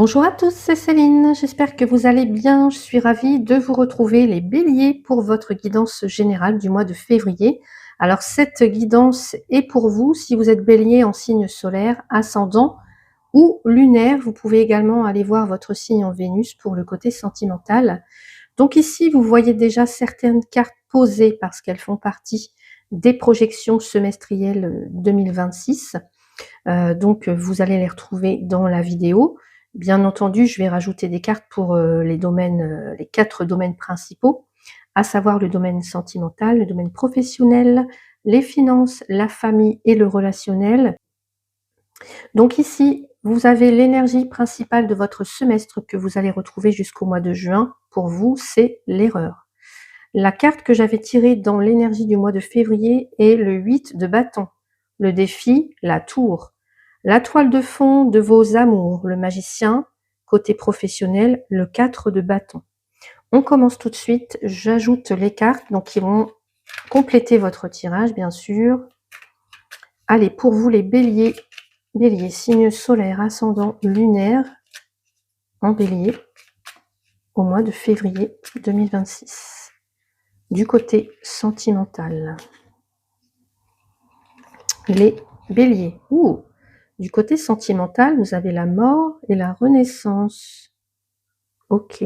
Bonjour à tous, c'est Céline, j'espère que vous allez bien. Je suis ravie de vous retrouver les béliers pour votre guidance générale du mois de février. Alors cette guidance est pour vous si vous êtes bélier en signe solaire, ascendant ou lunaire. Vous pouvez également aller voir votre signe en Vénus pour le côté sentimental. Donc ici, vous voyez déjà certaines cartes posées parce qu'elles font partie des projections semestrielles 2026. Donc vous allez les retrouver dans la vidéo. Bien entendu, je vais rajouter des cartes pour les domaines, les 4 domaines principaux, à savoir le domaine sentimental, le domaine professionnel, les finances, la famille et le relationnel. Donc ici, vous avez l'énergie principale de votre semestre que vous allez retrouver jusqu'au mois de juin. Pour vous, c'est l'erreur. La carte que j'avais tirée dans l'énergie du mois de février est le 8 de bâton. Le défi, la tour. La toile de fond de vos amours, le magicien. Côté professionnel, le 4 de bâton. On commence tout de suite. J'ajoute les cartes, donc qui vont compléter votre tirage, bien sûr. Allez, pour vous les béliers, signe solaire, ascendant, lunaire, en bélier, au mois de février 2026. Du côté sentimental. Les béliers. Du côté sentimental, vous avez la mort et la renaissance. Ok.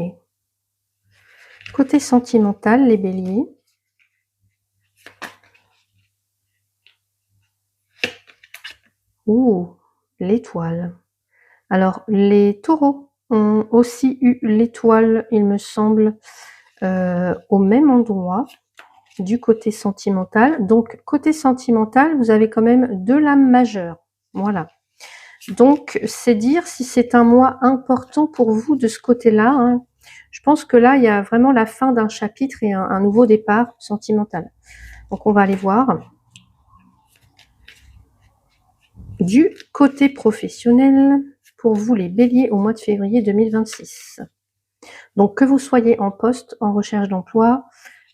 Côté sentimental, les béliers. L'étoile. Alors, les taureaux ont aussi eu l'étoile, il me semble, au même endroit, du côté sentimental. Donc, côté sentimental, vous avez quand même 2 lames majeures. Voilà. Donc, c'est dire si c'est un mois important pour vous de ce côté-là, hein. Je pense que là, il y a vraiment la fin d'un chapitre et un nouveau départ sentimental. Donc, on va aller voir. Du côté professionnel, pour vous les béliers au mois de février 2026. Donc, que vous soyez en poste, en recherche d'emploi,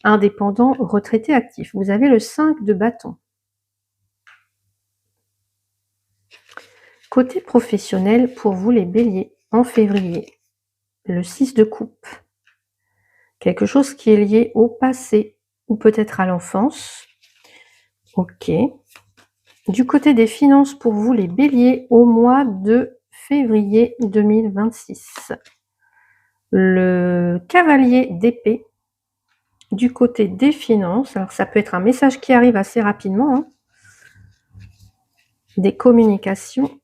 indépendant, retraité, actif. Vous avez le 5 de bâton. Côté professionnel, pour vous les béliers, en février, le 6 de coupe. Quelque chose qui est lié au passé ou peut-être à l'enfance. Ok. Du côté des finances, pour vous les béliers, au mois de février 2026. Le cavalier d'épée. Du côté des finances, alors ça peut être un message qui arrive assez rapidement, hein. Des communications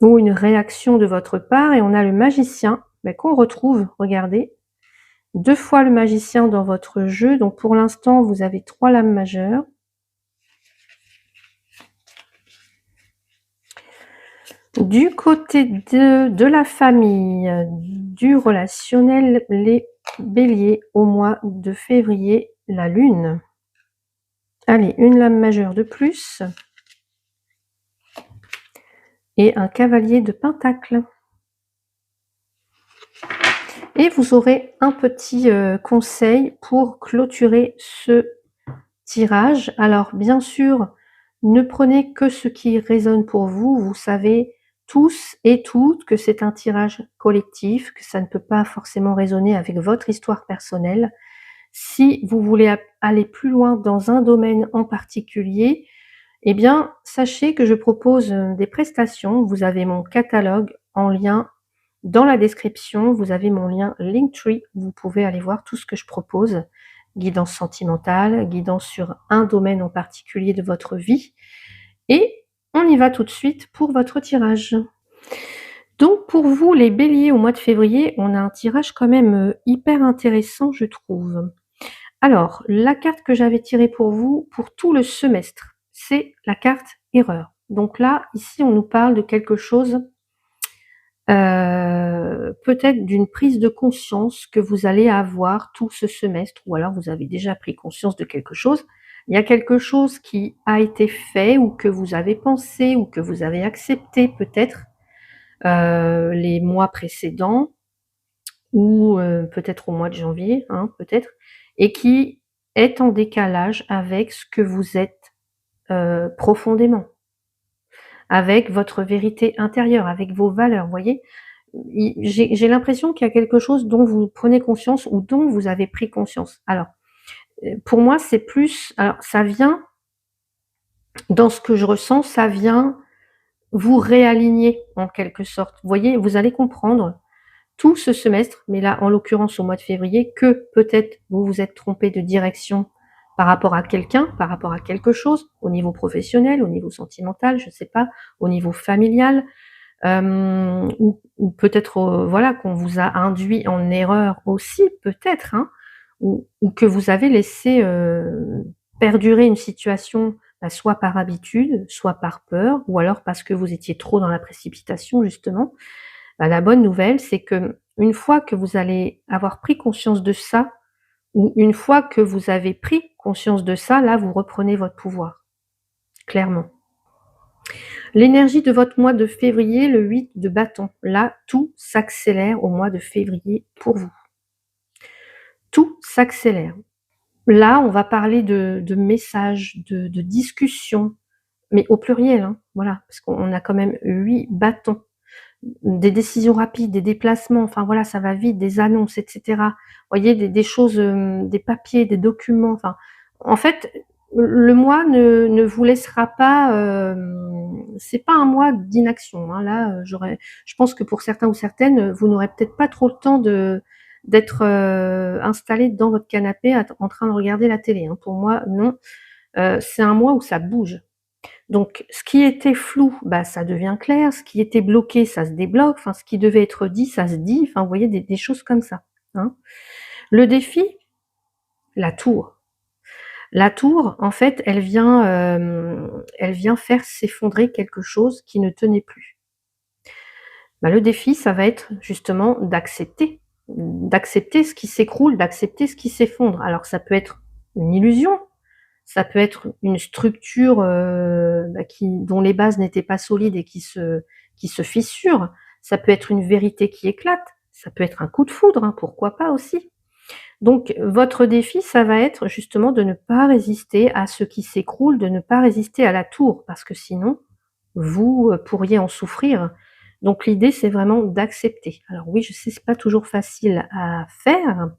ou une réaction de votre part. Et on a le magicien qu'on retrouve, regardez, 2 fois le magicien dans votre jeu. Donc pour l'instant, vous avez 3 lames majeures. Du côté de la famille, du relationnel, les béliers au mois de février, la lune. Allez, une lame majeure de plus. Et un cavalier de pentacle. Et vous aurez un petit conseil pour clôturer ce tirage. Alors, bien sûr, ne prenez que ce qui résonne pour vous. Vous savez tous et toutes que c'est un tirage collectif, que ça ne peut pas forcément résonner avec votre histoire personnelle. Si vous voulez aller plus loin dans un domaine en particulier, eh bien, sachez que je propose des prestations. Vous avez mon catalogue en lien dans la description. Vous avez mon lien Linktree. Vous pouvez aller voir tout ce que je propose. Guidance sentimentale, guidance sur un domaine en particulier de votre vie. Et on y va tout de suite pour votre tirage. Donc pour vous, les béliers, au mois de février, on a un tirage quand même hyper intéressant, je trouve. Alors, la carte que j'avais tirée pour vous, pour tout le semestre, c'est la carte erreur. Donc là, ici, on nous parle de quelque chose, peut-être d'une prise de conscience que vous allez avoir tout ce semestre, ou alors vous avez déjà pris conscience de quelque chose. Il y a quelque chose qui a été fait, ou que vous avez pensé, ou que vous avez accepté peut-être les mois précédents, ou peut-être au mois de janvier, hein, peut-être, et qui est en décalage avec ce que vous êtes profondément. avec votre vérité intérieure, avec vos valeurs, vous voyez? J'ai l'impression qu'il y a quelque chose dont vous prenez conscience ou dont vous avez pris conscience. Alors, pour moi, c'est plus alors ça vient dans ce que je ressens, ça vient vous réaligner en quelque sorte. Vous voyez, vous allez comprendre tout ce semestre, mais là, en l'occurrence au mois de février, que peut-être vous vous êtes trompé de direction par rapport à quelqu'un, par rapport à quelque chose, au niveau professionnel, au niveau sentimental, je ne sais pas, au niveau familial, ou peut-être, voilà, qu'on vous a induit en erreur aussi, peut-être, hein, ou que vous avez laissé, perdurer une situation, bah, soit par habitude, soit par peur, ou alors parce que vous étiez trop dans la précipitation justement. Bah, la bonne nouvelle, c'est que une fois que vous allez avoir pris conscience de ça, ou une fois que vous avez pris conscience de ça, là, vous reprenez votre pouvoir, clairement. L'énergie de votre mois de février, le 8 de bâton. Là, tout s'accélère au mois de février pour vous. Tout s'accélère. Là, on va parler de messages, de discussions, mais au pluriel, hein, voilà, parce qu'on a quand même 8 bâtons. Des décisions rapides, des déplacements, enfin voilà, ça va vite, des annonces, et cetera. Vous voyez, des choses, des papiers, des documents, enfin, en fait, le mois ne vous laissera pas, c'est pas un mois d'inaction, hein. Là, je pense que pour certains ou certaines, vous n'aurez peut-être pas trop le temps d'être, installés dans votre canapé en train de regarder la télé, hein. Pour moi, non, c'est un mois où ça bouge. Donc ce qui était flou, bah, ça devient clair, ce qui était bloqué, ça se débloque, enfin ce qui devait être dit, ça se dit, enfin vous voyez des choses comme ça, hein. Le défi, la tour. La tour, en fait, elle vient faire s'effondrer quelque chose qui ne tenait plus. Bah, le défi, ça va être justement d'accepter ce qui s'écroule, d'accepter ce qui s'effondre. Alors ça peut être une illusion, ça peut être une structure, bah, dont les bases n'étaient pas solides et qui se fissure. Ça peut être une vérité qui éclate. Ça peut être un coup de foudre, hein, pourquoi pas aussi. Donc votre défi, ça va être justement de ne pas résister à ce qui s'écroule, de ne pas résister à la tour, parce que sinon, vous, pourriez en souffrir. Donc l'idée, c'est vraiment d'accepter. Alors oui, je sais, c'est pas toujours facile à faire,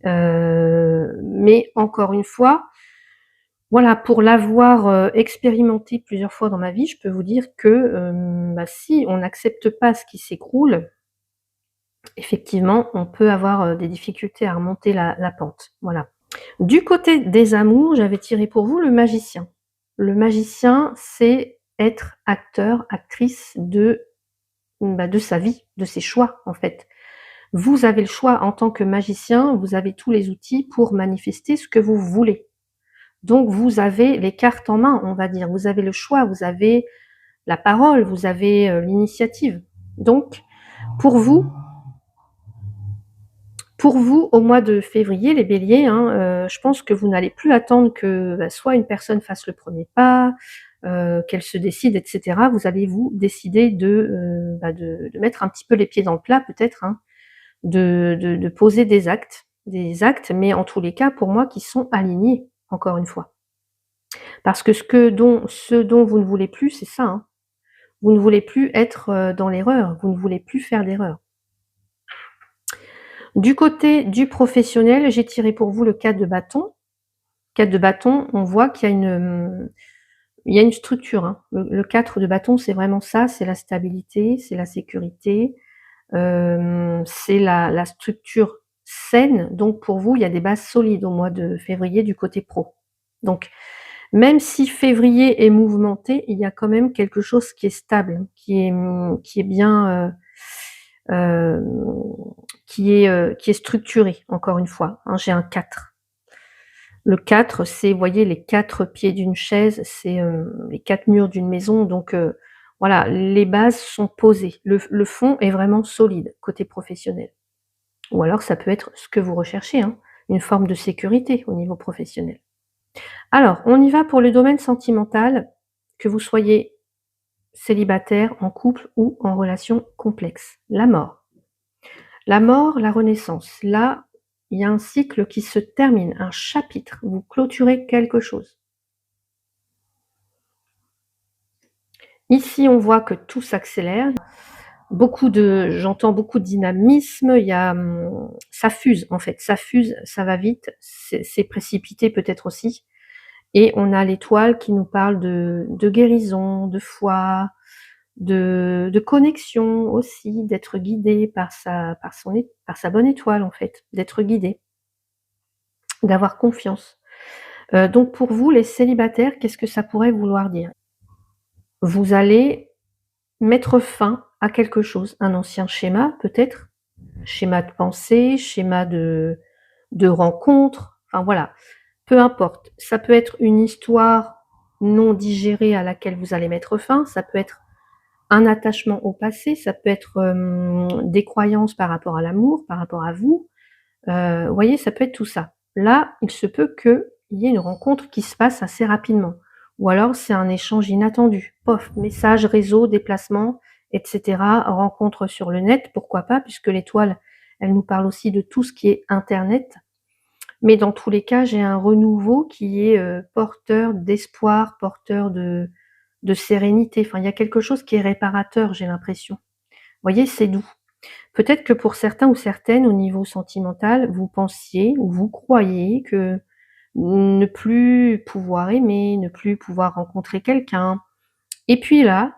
mais encore une fois, voilà, pour l'avoir, expérimenté plusieurs fois dans ma vie, je peux vous dire que, bah, si on n'accepte pas ce qui s'écroule, effectivement, on peut avoir, des difficultés à remonter la pente, voilà. Du côté des amours, j'avais tiré pour vous le magicien. Le magicien, c'est être acteur, actrice bah, de sa vie, de ses choix, en fait. Vous avez le choix en tant que magicien, vous avez tous les outils pour manifester ce que vous voulez. Donc vous avez les cartes en main, on va dire. Vous avez le choix, vous avez la parole, vous avez, l'initiative. Donc pour vous au mois de février, les béliers, hein, je pense que vous n'allez plus attendre que, bah, soit une personne fasse le premier pas, qu'elle se décide et cetera. Vous allez vous décider bah, de mettre un petit peu les pieds dans le plat peut-être, hein, de poser des actes, mais en tous les cas pour moi qui sont alignés, encore une fois. Parce que ce dont vous ne voulez plus, c'est ça, hein. Vous ne voulez plus être, dans l'erreur, vous ne voulez plus faire d'erreur. Du côté du professionnel, j'ai tiré pour vous le 4 de bâton. 4 de bâton, on voit qu'il y a il y a une structure, hein. Le 4 de bâton, c'est vraiment ça, c'est la stabilité, c'est la sécurité, c'est la structure saine. Donc pour vous, il y a des bases solides au mois de février du côté pro. Donc même si février est mouvementé, il y a quand même quelque chose qui est stable, qui est bien, qui est structuré, encore une fois, hein, j'ai un 4. Le 4, c'est, vous voyez, les 4 pieds d'une chaise, c'est, les 4 murs d'une maison, donc voilà, les bases sont posées. Le fond est vraiment solide, côté professionnel. Ou alors ça peut être ce que vous recherchez, hein, une forme de sécurité au niveau professionnel. Alors, on y va pour le domaine sentimental, que vous soyez célibataire, en couple ou en relation complexe. La mort. La mort, la renaissance. Là, il y a un cycle qui se termine, un chapitre. Vous clôturez quelque chose. Ici, on voit que tout s'accélère. J'entends beaucoup de dynamisme, il y a, ça fuse en fait, ça fuse, ça va vite, c'est précipité peut-être aussi et on a l'étoile qui nous parle de guérison, de foi, de connexion aussi, d'être guidé par sa bonne étoile en fait, d'être guidé, d'avoir confiance. Donc pour vous les célibataires, qu'est-ce que ça pourrait vouloir dire? Vous allez mettre fin à quelque chose, un ancien schéma peut-être? Schéma de pensée, schéma de rencontre, enfin voilà, peu importe. Ça peut être une histoire non digérée à laquelle vous allez mettre fin, ça peut être un attachement au passé, ça peut être, des croyances par rapport à l'amour, par rapport à vous, vous voyez, ça peut être tout ça. Là, il se peut qu'il y ait une rencontre qui se passe assez rapidement ou alors c'est un échange inattendu. Pof, message, réseau, déplacement et cetera, rencontre sur le net, pourquoi pas? Puisque l'étoile, elle nous parle aussi de tout ce qui est internet. Mais dans tous les cas, j'ai un renouveau qui est, porteur d'espoir, porteur de sérénité. Enfin, il y a quelque chose qui est réparateur, j'ai l'impression. Vous voyez, c'est doux. Peut-être que pour certains ou certaines, au niveau sentimental, vous pensiez ou vous croyez que ne plus pouvoir aimer, ne plus pouvoir rencontrer quelqu'un et puis là,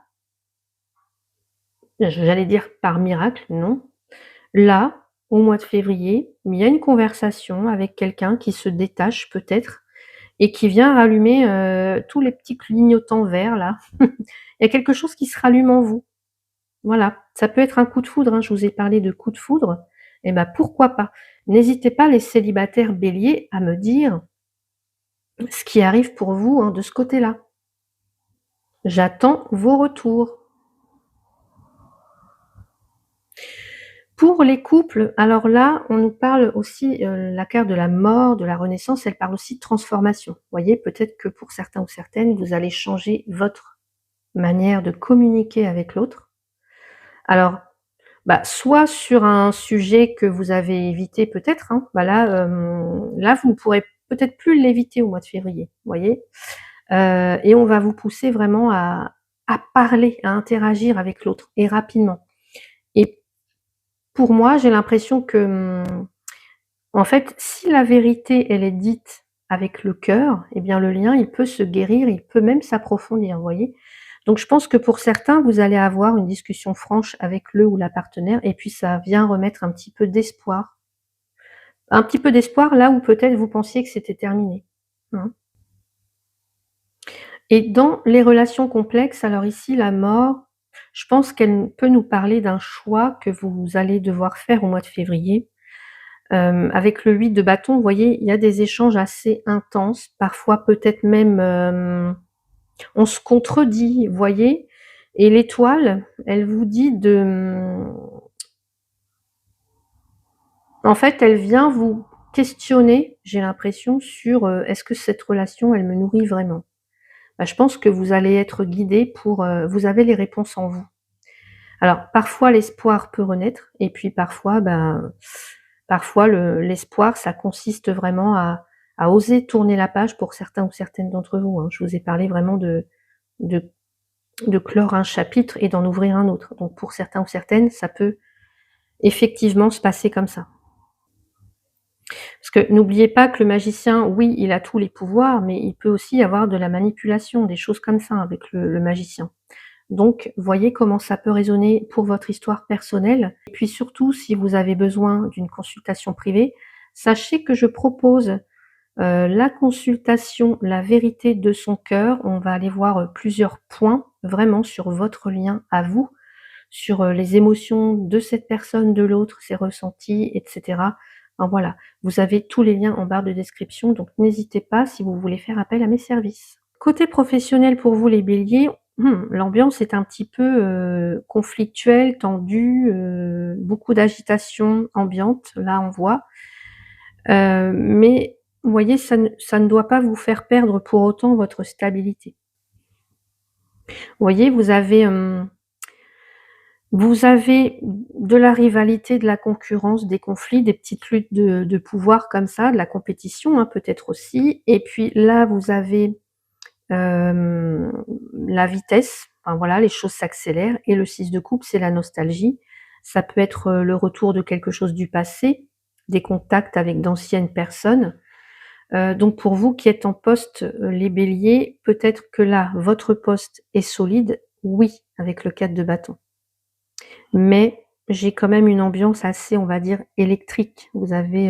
j'allais dire par miracle, non. Là, au mois de février, il y a une conversation avec quelqu'un qui se détache peut-être et qui vient rallumer, tous les petits clignotants verts là. Il y a quelque chose qui se rallume en vous. Voilà, ça peut être un coup de foudre, hein, je vous ai parlé de coup de foudre, et ben pourquoi pas? N'hésitez pas les célibataires béliers à me dire ce qui arrive pour vous, hein, de ce côté-là. J'attends vos retours. Pour les couples, alors là, on nous parle aussi, la carte de la mort, de la renaissance, elle parle aussi de transformation. Vous voyez, peut-être que pour certains ou certaines, vous allez changer votre manière de communiquer avec l'autre. Alors, bah, soit sur un sujet que vous avez évité peut-être, hein, bah là, vous ne pourrez peut-être plus l'éviter au mois de février, vous voyez? Et on va vous pousser vraiment à parler, à interagir avec l'autre et rapidement. Et pour moi, j'ai l'impression que, en fait, si la vérité, elle est dite avec le cœur, eh bien le lien, il peut se guérir, il peut même s'approfondir, vous voyez? Donc je pense que pour certains, vous allez avoir une discussion franche avec le ou la partenaire et puis ça vient remettre un petit peu d'espoir. Un petit peu d'espoir là où peut-être vous pensiez que c'était terminé. Mmh. Et dans les relations complexes, alors ici la mort, je pense qu'elle peut nous parler d'un choix que vous allez devoir faire au mois de février. Avec le 8 de bâton, vous voyez, il y a des échanges assez intenses, parfois peut-être même, on se contredit, vous voyez? Et l'étoile, elle vous dit de, en fait, elle vient vous questionner, j'ai l'impression, sur, est-ce que cette relation, elle me nourrit vraiment? Bah, je pense que vous allez être guidés pour, vous avez les réponses en vous. Alors parfois l'espoir peut renaître et puis parfois, ben, parfois l'espoir, ça consiste vraiment à oser tourner la page pour certains ou certaines d'entre vous, hein. Je vous ai parlé vraiment de de clore un chapitre et d'en ouvrir un autre. Donc pour certains ou certaines, ça peut effectivement se passer comme ça. Parce que n'oubliez pas que le magicien, oui, il a tous les pouvoirs, mais il peut aussi y avoir de la manipulation, des choses comme ça avec le magicien. Donc, voyez comment ça peut résonner pour votre histoire personnelle. Et puis surtout, si vous avez besoin d'une consultation privée, sachez que je propose la consultation «La vérité de son cœur». On va aller voir plusieurs points vraiment sur votre lien à vous, sur les émotions de cette personne, de l'autre, ses ressentis, etc. Enfin, voilà, vous avez tous les liens en barre de description, donc n'hésitez pas si vous voulez faire appel à mes services. Côté professionnel pour vous les béliers, l'ambiance est un petit peu, conflictuelle, tendue, beaucoup d'agitation ambiante, là on voit. Mais vous voyez, ça ne doit pas vous faire perdre pour autant votre stabilité. Vous voyez, vous avez de la rivalité, de la concurrence, des conflits, des petites luttes de pouvoir comme ça, de la compétition, hein, peut-être aussi. Et puis là, vous avez la vitesse, enfin voilà, les choses s'accélèrent et le 6 de coupe, c'est la nostalgie. Ça peut être, le retour de quelque chose du passé, des contacts avec d'anciennes personnes. Donc pour vous qui êtes en poste, les béliers, peut-être que là, votre poste est solide, oui, avec le 4 de bâton. Mais j'ai quand même une ambiance assez, on va dire, électrique. Vous avez,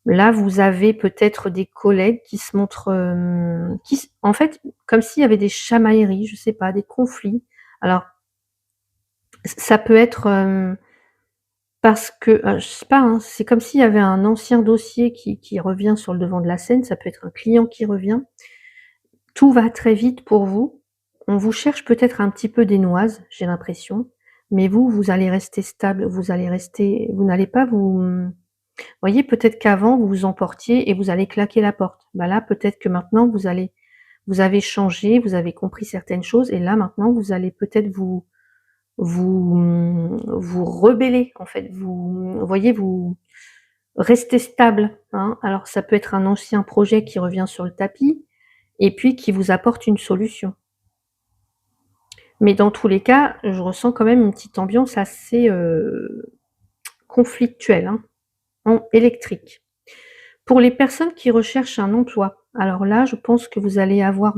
là, vous avez peut-être des collègues qui se montrent, en fait, comme s'il y avait des chamailleries, je sais pas, des conflits. Alors, ça peut être, parce que, je sais pas, hein, c'est comme s'il y avait un ancien dossier qui revient sur le devant de la scène, ça peut être un client qui revient. Tout va très vite pour vous. On vous cherche peut-être un petit peu des noises, j'ai l'impression, mais vous, vous allez rester stable, vous n'allez pas vous voyez, peut-être qu'avant vous vous emportiez et vous allez claquer la porte. Bah là, peut-être que maintenant vous avez changé, vous avez compris certaines choses et là maintenant vous allez peut-être vous rebeller en fait. Vous voyez, vous restez stable, hein. Alors ça peut être un ancien projet qui revient sur le tapis et puis qui vous apporte une solution. Mais dans tous les cas, je ressens quand même une petite ambiance assez, conflictuelle, hein, en électrique. Pour les personnes qui recherchent un emploi, alors là, je pense que vous allez avoir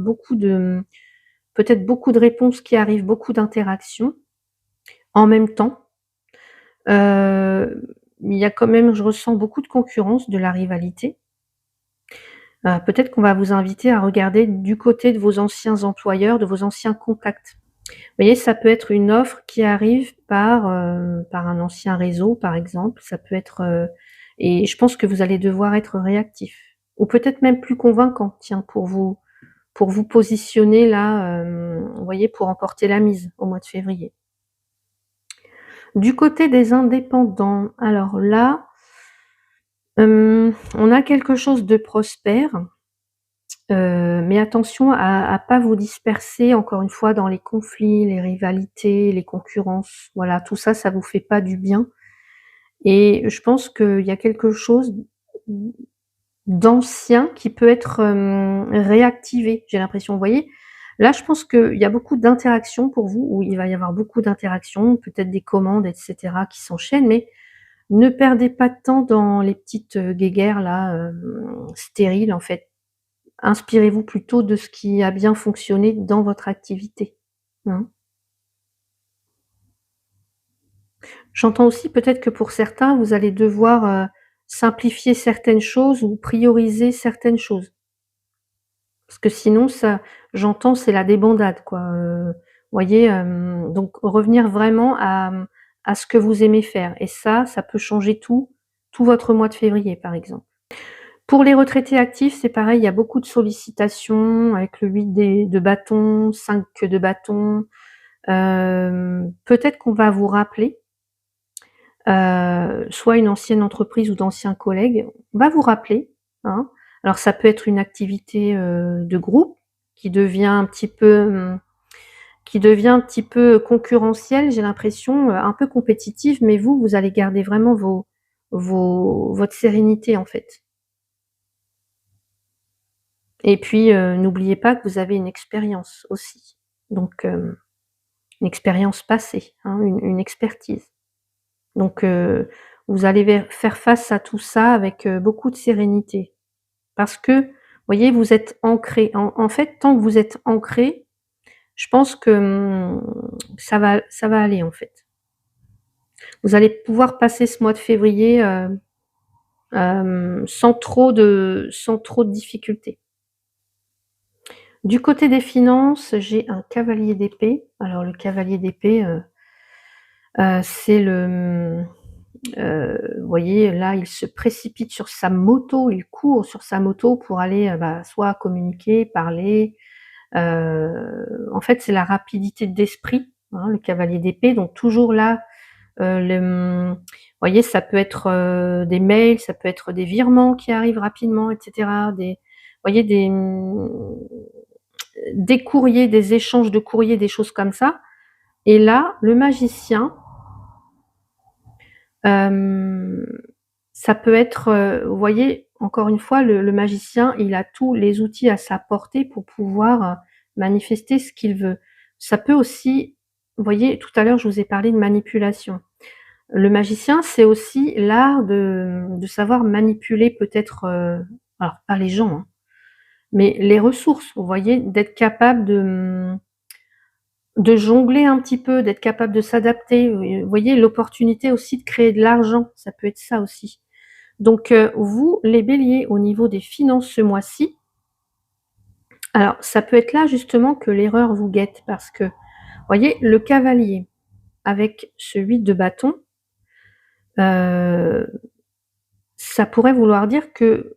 peut-être beaucoup de réponses qui arrivent, beaucoup d'interactions en même temps. Il y a quand même, je ressens beaucoup de concurrence, de la rivalité. Peut-être qu'on va vous inviter à regarder du côté de vos anciens employeurs, de vos anciens contacts. Vous voyez, ça peut être une offre qui arrive par un ancien réseau, par exemple. Ça peut être, et je pense que vous allez devoir être réactif ou peut-être même plus convaincant, tiens, pour vous positionner là, vous voyez, pour emporter la mise au mois de février. Du côté des indépendants, alors là, on a quelque chose de prospère, mais attention à pas vous disperser encore une fois dans les conflits, les rivalités, les concurrences. Voilà, tout ça, ça vous fait pas du bien et je pense qu'il y a quelque chose d'ancien qui peut être, réactivé, j'ai l'impression. Vous voyez? Là, je pense qu'il y a beaucoup d'interactions pour vous, où il va y avoir beaucoup d'interactions, peut-être des commandes et cetera qui s'enchaînent, mais ne perdez pas de temps dans les petites, guéguerres là, stériles en fait. Inspirez-vous plutôt de ce qui a bien fonctionné dans votre activité, hein. J'entends aussi peut-être que pour certains, vous allez devoir, simplifier certaines choses ou prioriser certaines choses. Parce que sinon ça j'entends, c'est la débandade quoi, voyez, donc revenir vraiment à ce que vous aimez faire et ça peut changer tout votre mois de février, par exemple. Pour les retraités actifs, c'est pareil, il y a beaucoup de sollicitations avec le 8 de bâton, 5 de bâton. Peut-être qu'on va vous rappeler, soit une ancienne entreprise ou d'anciens collègues, on va vous rappeler, hein. Alors ça peut être une activité, de groupe qui devient un petit peu, concurrentielle, j'ai l'impression, un peu compétitive, mais vous, vous allez garder vraiment votre sérénité, en fait. Et puis, n'oubliez pas que vous avez une expérience aussi, donc une expérience passée, hein, une expertise. Donc vous allez faire face à tout ça avec, beaucoup de sérénité. Parce que, vous voyez, vous êtes ancré. En fait, tant que vous êtes ancré, je pense que, ça va aller, en fait. Vous allez pouvoir passer ce mois de février, sans trop de difficultés. Du côté des finances, j'ai un cavalier d'épée. Alors le cavalier d'épée, c'est vous voyez, là, il se précipite sur sa moto, il court sur sa moto pour aller, soit communiquer, parler. En fait, c'est la rapidité d'esprit, hein, le cavalier d'épée, donc toujours là, vous voyez, ça peut être, des mails, ça peut être des virements qui arrivent rapidement et cetera, vous voyez, des courriers, des échanges de courriers, des choses comme ça et là, le magicien, hem, ça peut être, vous voyez, encore une fois, le magicien, il a tous les outils à sa portée pour pouvoir manifester ce qu'il veut. Ça peut aussi, vous voyez, tout à l'heure, je vous ai parlé de manipulation. Le magicien, c'est aussi l'art de savoir manipuler peut-être, alors pas les gens, hein, mais les ressources, vous voyez, d'être capable de jongler un petit peu, d'être capable de s'adapter. Vous voyez, l'opportunité aussi de créer de l'argent, ça peut être ça aussi. Donc, vous, les béliers, au niveau des finances ce mois-ci, alors ça peut être là justement que l'erreur vous guette parce que, vous voyez, le cavalier avec ce 8 de bâton, ça pourrait vouloir dire que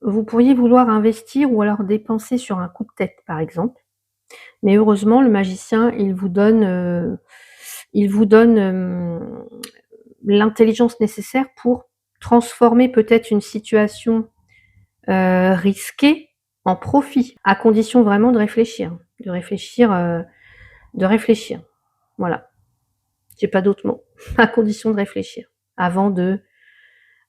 vous pourriez vouloir investir ou alors dépenser sur un coup de tête, par exemple. Mais heureusement, le magicien, il vous donne l'intelligence nécessaire pour transformer peut-être une situation risquée en profit, à condition vraiment de réfléchir, de réfléchir. Voilà. J'ai pas d'autres mots. À condition de réfléchir avant de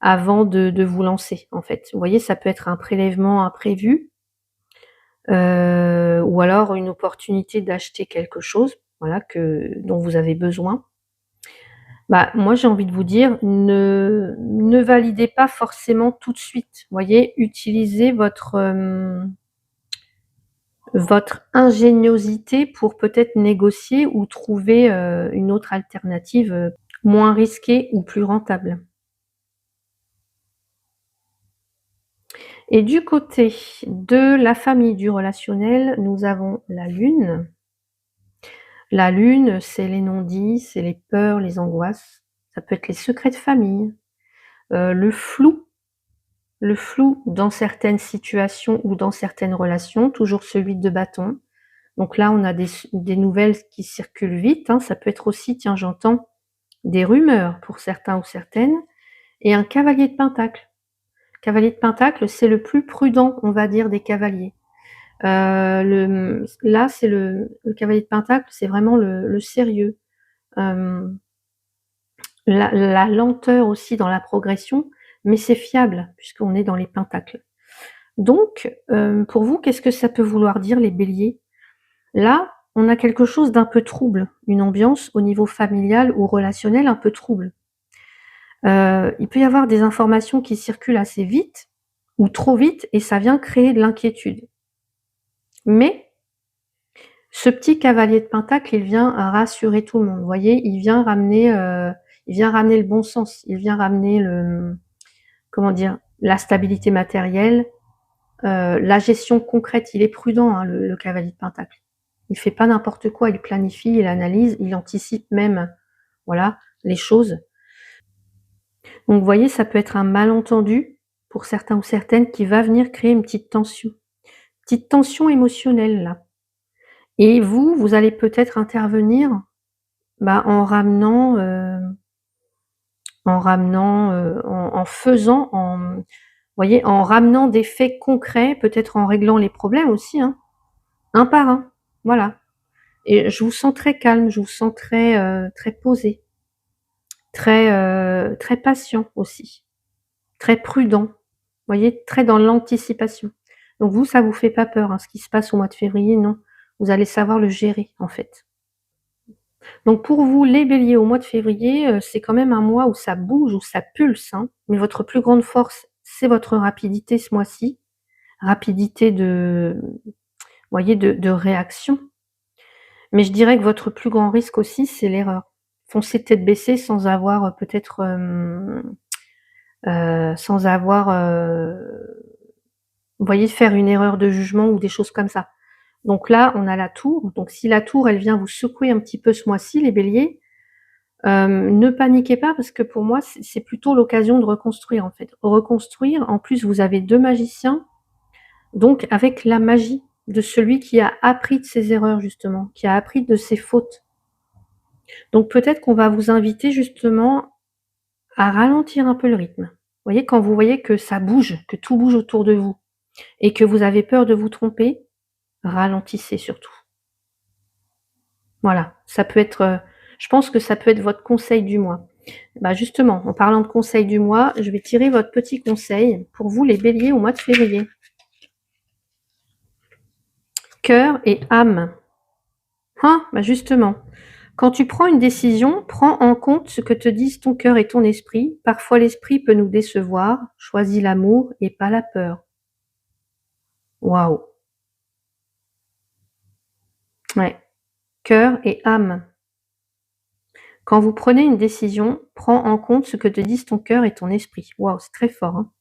vous lancer, en fait. Vous voyez, ça peut être un prélèvement imprévu, ou alors une opportunité d'acheter quelque chose, voilà, dont vous avez besoin. Bah, moi, j'ai envie de vous dire, ne validez pas forcément tout de suite. Vous voyez, utilisez votre ingéniosité pour peut-être négocier ou trouver une autre alternative moins risquée ou plus rentable. Et du côté de la famille, du relationnel, nous avons la lune. La lune, c'est les non-dits, c'est les peurs, les angoisses. Ça peut être les secrets de famille, le flou dans certaines situations ou dans certaines relations, toujours ce 8 de bâton. Donc là, on a des nouvelles qui circulent vite, hein. Ça peut être aussi, tiens, j'entends des rumeurs pour certains ou certaines, et un cavalier de pentacle. Cavalier de pentacle, c'est le plus prudent, on va dire, des cavaliers. Là, c'est le cavalier de pentacle, c'est vraiment le sérieux. La lenteur aussi dans la progression, mais c'est fiable puisqu'on est dans les pentacles. Donc, pour vous, qu'est-ce que ça peut vouloir dire les béliers? Là, on a quelque chose d'un peu trouble, une ambiance au niveau familial ou relationnel un peu trouble. Il peut y avoir des informations qui circulent assez vite ou trop vite et ça vient créer de l'inquiétude. Mais ce petit cavalier de pentacle, il vient rassurer tout le monde. Vous voyez, il vient ramener le bon sens, il vient ramener la stabilité matérielle, la gestion concrète. Il est prudent, hein, le cavalier de pentacle. Il fait pas n'importe quoi, il planifie, il analyse, il anticipe même, voilà, les choses. Donc vous voyez, ça peut être un malentendu pour certains ou certaines qui va venir créer une petite tension émotionnelle là. Et vous allez peut-être intervenir en ramenant, en ramenant des faits concrets, peut-être en réglant les problèmes aussi, hein, un par un. Voilà. Et je vous sens très calme, je vous sens très posé, très patient aussi, très prudent. Vous voyez, très dans l'anticipation. Donc vous, ça vous fait pas peur, hein, ce qui se passe au mois de février, non. Vous allez savoir le gérer, en fait. Donc pour vous, les béliers, au mois de février, c'est quand même un mois où ça bouge, où ça pulse, hein, mais votre plus grande force, c'est votre rapidité ce mois-ci. Rapidité de réaction. Mais je dirais que votre plus grand risque aussi, c'est l'erreur. Foncer tête baissée sans avoir peut-être, vous voyez, faire une erreur de jugement ou des choses comme ça. Donc là, on a la tour. Donc si la tour, elle vient vous secouer un petit peu ce mois-ci, les béliers, ne paniquez pas parce que pour moi, c'est plutôt l'occasion de reconstruire en fait. Reconstruire, en plus vous avez 2 magiciens, donc avec la magie de celui qui a appris de ses erreurs justement, qui a appris de ses fautes. Donc peut-être qu'on va vous inviter justement à ralentir un peu le rythme. Vous voyez, quand vous voyez que ça bouge, que tout bouge autour de vous et que vous avez peur de vous tromper, ralentissez surtout. Voilà, ça peut être, je pense que ça peut être votre conseil du mois. Bah justement, en parlant de conseil du mois, je vais tirer votre petit conseil pour vous les béliers au mois de février. Cœur et âme. Ah, bah justement, quand tu prends une décision, prends en compte ce que te disent ton cœur et ton esprit. Parfois l'esprit peut nous décevoir. Choisis l'amour et pas la peur. Waouh. Ouais. Cœur et âme. Quand vous prenez une décision, prends en compte ce que te disent ton cœur et ton esprit. Waouh, c'est très fort, hein.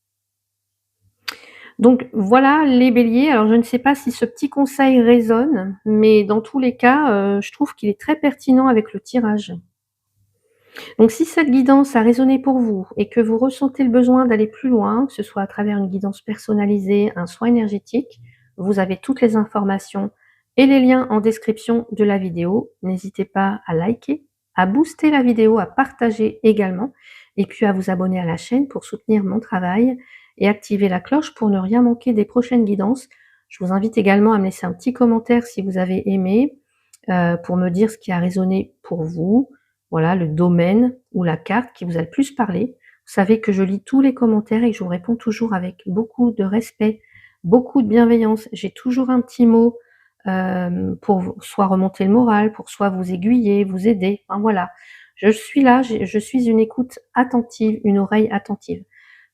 Donc voilà les béliers. Alors je ne sais pas si ce petit conseil résonne, mais dans tous les cas, je trouve qu'il est très pertinent avec le tirage. Donc si cette guidance a résonné pour vous et que vous ressentez le besoin d'aller plus loin, que ce soit à travers une guidance personnalisée, un soin énergétique, vous avez toutes les informations et les liens en description de la vidéo. N'hésitez pas à liker, à booster la vidéo, à partager également et puis à vous abonner à la chaîne pour soutenir mon travail et activer la cloche pour ne rien manquer des prochaines guidances. Je vous invite également à me laisser un petit commentaire si vous avez aimé, pour me dire ce qui a résonné pour vous. Voilà, le domaine ou la carte qui vous a le plus parlé. Vous savez que je lis tous les commentaires et que je vous réponds toujours avec beaucoup de respect, beaucoup de bienveillance. J'ai toujours un petit mot pour soit remonter le moral, pour soit vous aiguiller, vous aider. Enfin voilà, je suis là, je suis une écoute attentive, une oreille attentive.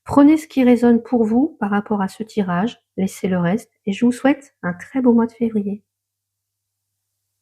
Prenez ce qui résonne pour vous par rapport à ce tirage, laissez le reste et je vous souhaite un très beau mois de février.